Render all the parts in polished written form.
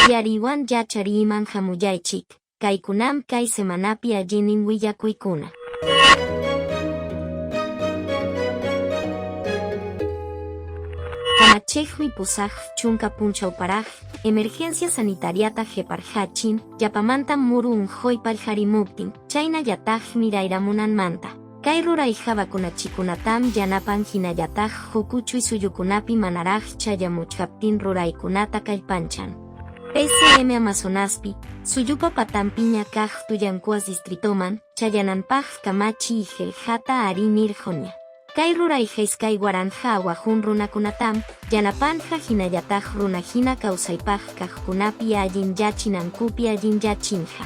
Yariwan yachariman hamuyaychik, kaykunam kay semanapi allinin willakuykuna. Kamachejmi pusaj chunka punchawparaj, emergencia sanitariata jeparjachin, yapamantam muru unjoypal harimuptin, chayna yatajmi rayramunanmanta. Kay rurayjavakunachikunatam yanapan hinallataj hukuchuy suyukunapi manaraj chayamuchkaptin ruraykunata kallpanchan. PCM Amazonaspi, suyupa patampiña kaj tuyankuas distritoman, chayananpaj kamachi ijeljata arimir joña. Kay rurayjaiskay waranja awajun runakunatam, yanapanja hinallataj runajina kawsaypaj kajkunapi allin yachinankupi allin yachinja.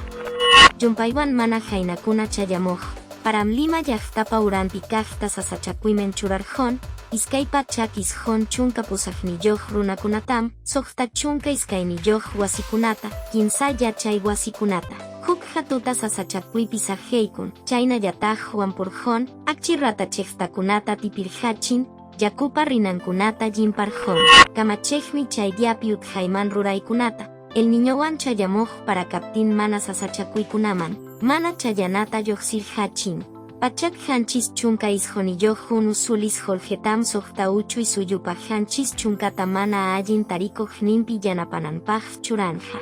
Yumpaywan mana jainakuna chayamoj, paramlima llaqtapa uranpi kajta sasachakuymen churarjon, iskay pachak isjon chunka pusajniyoj runakunatam, soqta chunka iskayniyoj wasikunata, kinsa yachay wasikunata. Huk hatuta sasachakuypi sajeykun, chayna yataj wampurjon, akchi ratachejtakunata tipirjachin, yakupa rinankunata yimparjon. Kamachejmi chaydiapi uthayman ruraykunata, el niñowan chayamoj para kaptin mana sasachakuykunaman, mana chayanata yoxirjachin. Pachak hanchis chunka isjoniyoj hun usulis holjetam soqta uchuy suyupa hanchis chunkata mana allin tarikoj nimpi yanapananpaj churanja.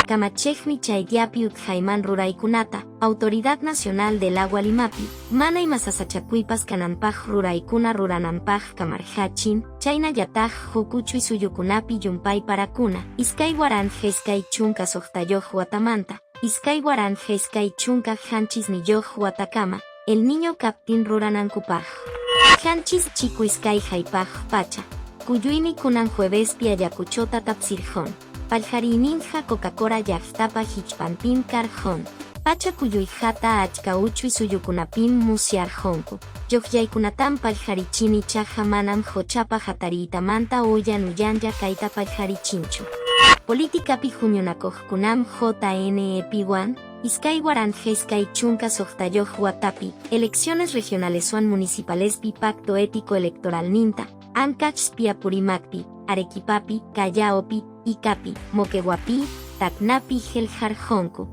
Kamachejmi chaydiapi uthayman ruraykunata, Autoridad Nacional del Agua Limapi, mana imasasachakuypas kananpaj ruraykuna rurananpaj kamarjachin, chayna yataj hukuchuy suyukunapi yumpay parakuna, iskay waranja iskay chunka soqtayoj watamanta, iskay waranja iskay chunka hanchis niyoj watakama, el niño kaptin ruranankupaj. Hanchis chiku iskay haypaj pacha, kuyuymi kunan juevespi ayakuchota tapsirjon. Paljarininja Coca-Cola llaqtapa hichpanpin karjon. Pacha kuyuyjata achka uchuy suyukunapin musyarjonku. Yoqyaykunatam paljarichini chaja manam hochapa hatariytamanta uyanya kayta paljarichinchu. Politikapi huñunakojkunam JNEP1, iskay waranja iskay chunka soqtayoj watapi, elecciones regionales wan municipalespi pacto ético electoral ninta, Ancachpi Apurimacpi, Arequipapi, Callaopi, Icapi, Moquegua-pi, Tacnapi Geljarjonku.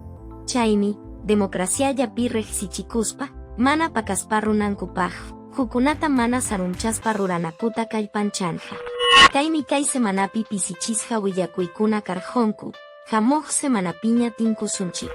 Chaymi, democraciallapi rejsichikuspa, mana pakasparrunankupaj, hukunata mana sarunchaspa ruranakuta kallpanchanja. Kaymi kay semanapi pisichisja willakuykuna karjonku, jamoj semanapiña tinkusunchik.